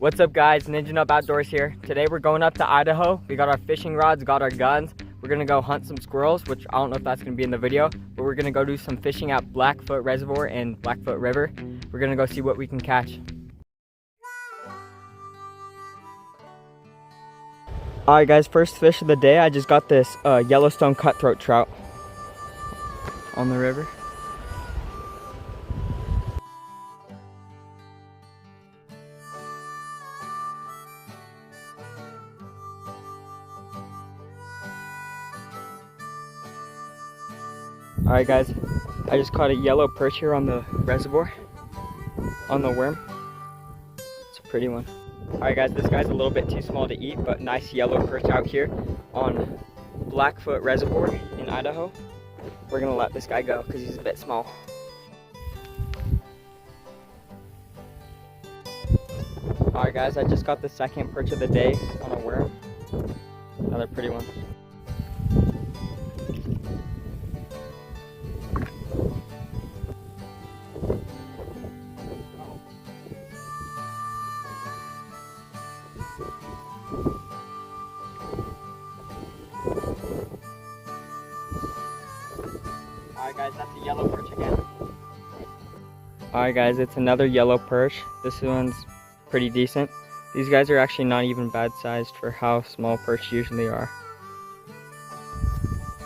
What's up guys, NinjaNub Outdoors here. Today we're going up to Idaho. We got our fishing rods, got our guns. We're gonna go hunt some squirrels, which I don't know if that's gonna be in the video, but we're gonna go do some fishing at Blackfoot Reservoir and Blackfoot River. We're gonna go see what we can catch. Alright guys, first fish of the day. I just got this Yellowstone cutthroat trout on the river. Alright guys, I just caught a yellow perch here on the reservoir, on the worm. It's a pretty one. Alright guys, this guy's a little bit too small to eat, but nice yellow perch out here on Blackfoot Reservoir in Idaho. We're gonna let this guy go because he's a bit small. Alright guys, I just got the second perch of the day on a worm. Another pretty one. Alright guys, that's a yellow perch again. Alright guys, it's another yellow perch. This one's pretty decent. These guys are actually not even bad sized for how small perch usually are.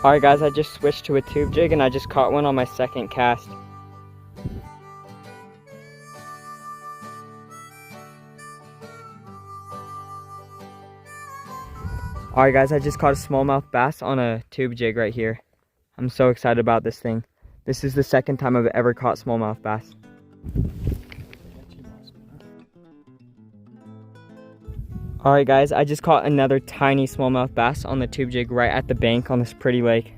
Alright guys, I just switched to a tube jig and I just caught one on my second cast. Alright guys, I just caught a smallmouth bass on a tube jig right here. I'm so excited about this thing. This is the second time I've ever caught smallmouth bass. Alright guys, I just caught another tiny smallmouth bass on the tube jig right at the bank on this pretty lake.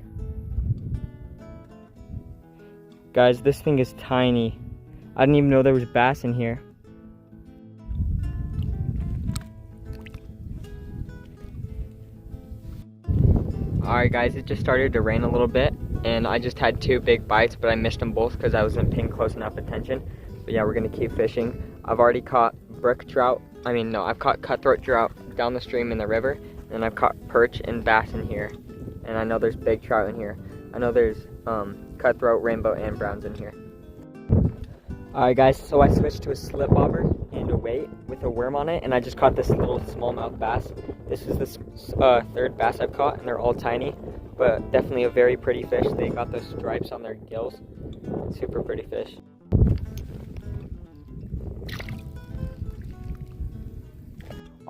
Guys, this thing is tiny. I didn't even know there was bass in here. Alright guys, it just started to rain a little bit and I just had two big bites, but I missed them both because I wasn't paying close enough attention. But yeah, we're gonna keep fishing. I've already caught brook trout. I've caught cutthroat trout down the stream in the river, and I've caught perch and bass in here. And I know there's big trout in here. I know there's cutthroat, rainbow, and browns in here. Alright guys, so I switched to a slip bobber and a weight with a worm on it, and I just caught this little smallmouth bass. This is the third bass I've caught, and they're all tiny, but definitely a very pretty fish. They got those stripes on their gills. Super pretty fish.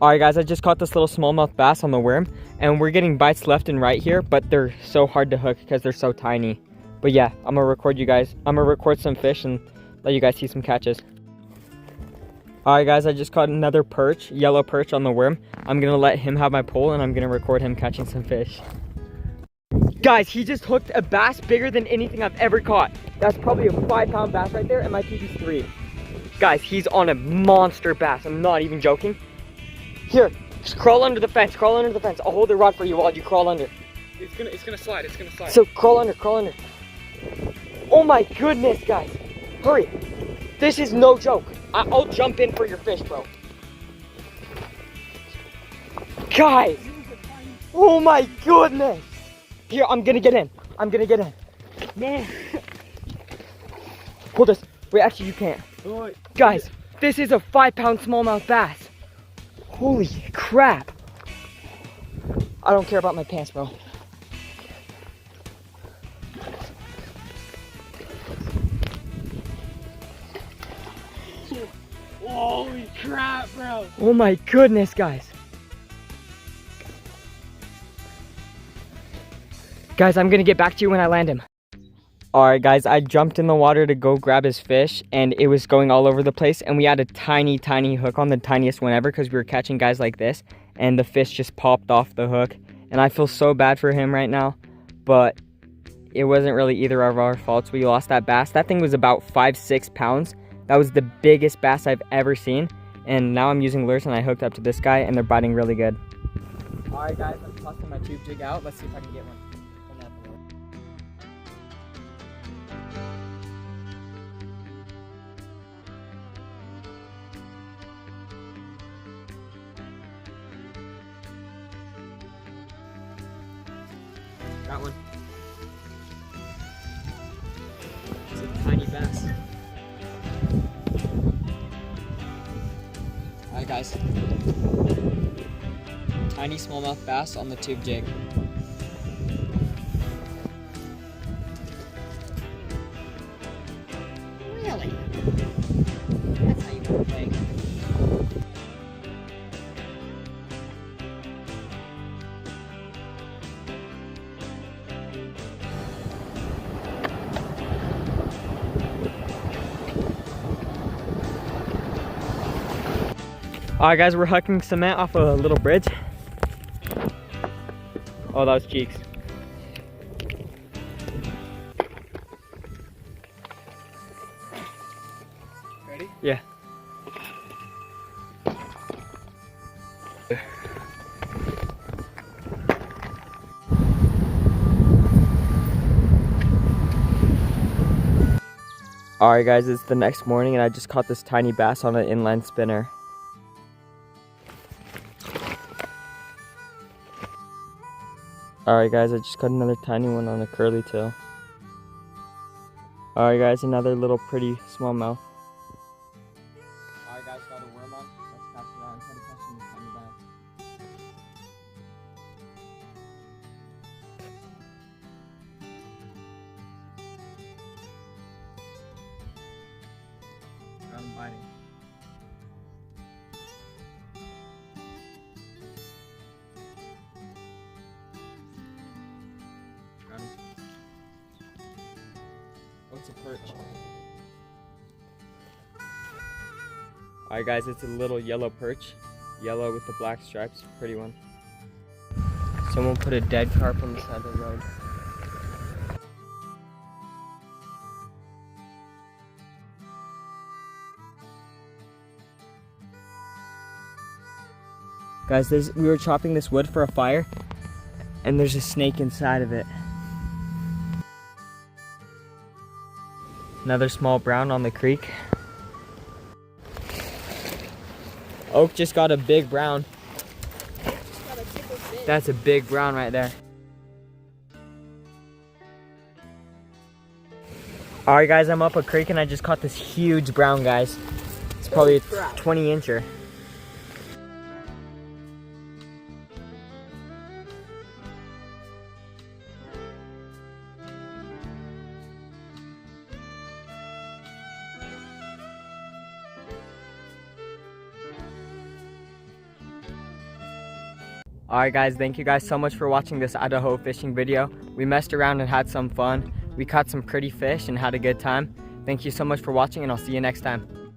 Alright guys, I just caught this little smallmouth bass on the worm, and we're getting bites left and right here, but they're so hard to hook because they're so tiny. But yeah, I'm gonna record some fish and let you guys see some catches. Alright guys, I just caught another perch, yellow perch on the worm. I'm gonna let him have my pole and I'm gonna record him catching some fish. Guys, he just hooked a bass bigger than anything I've ever caught. That's probably a 5-pound bass right there, and my PB's 3. Guys, he's on a monster bass. I'm not even joking. Here, just crawl under the fence, crawl under the fence. I'll hold the rod for you while you crawl under. It's gonna slide, it's gonna slide. So crawl under, crawl under. Oh my goodness, guys. Hurry. This is no joke. I'll jump in for your fish, bro. Guys. Oh my goodness. Here, I'm gonna get in. I'm gonna get in. No. Hold this. Wait, actually you can't. Right. Guys, this is a 5-pound smallmouth bass. Holy crap. I don't care about my pants, bro. Holy crap, bro. Oh my goodness, guys. Guys, I'm gonna get back to you when I land him. Alright guys, I jumped in the water to go grab his fish, and it was going all over the place, and we had a tiny hook on, the tiniest one ever, because we were catching guys like this, and the fish just popped off the hook. And I feel so bad for him right now, but it wasn't really either of our faults. We lost that bass. That thing was about 5-6 pounds. That was the biggest bass I've ever seen, and now I'm using lures and I hooked up to this guy and they're biting really good. Alright guys, I'm tossing my tube jig out. Let's see if I can get one. Got one. It's a tiny bass. Alright guys. Tiny smallmouth bass on the tube jig. Really? That's how you want to play. Alright guys, we're hucking cement off a little bridge. Oh, that was cheeks. Ready? Yeah. Alright guys, it's the next morning and I just caught this tiny bass on an inline spinner. Alright guys, I just caught another tiny one on a curly tail. Alright guys, another little pretty smallmouth. Alright guys, got a worm on. Let's cast it out and try to catch him with tiny bass. Got him biting. Got him. Oh, it's a perch. Alright guys, it's a little yellow perch. Yellow with the black stripes, pretty one. Someone put a dead carp on the side of the road. Guys, we were chopping this wood for a fire, and there's a snake inside of it. Another small brown on the creek. Oak just got a big brown. That's a big brown right there. Alright guys, I'm up a creek and I just caught this huge brown, guys. It's probably a 20-incher. Alright guys, thank you guys so much for watching this Idaho fishing video. We messed around and had some fun. We caught some pretty fish and had a good time. Thank you so much for watching and I'll see you next time.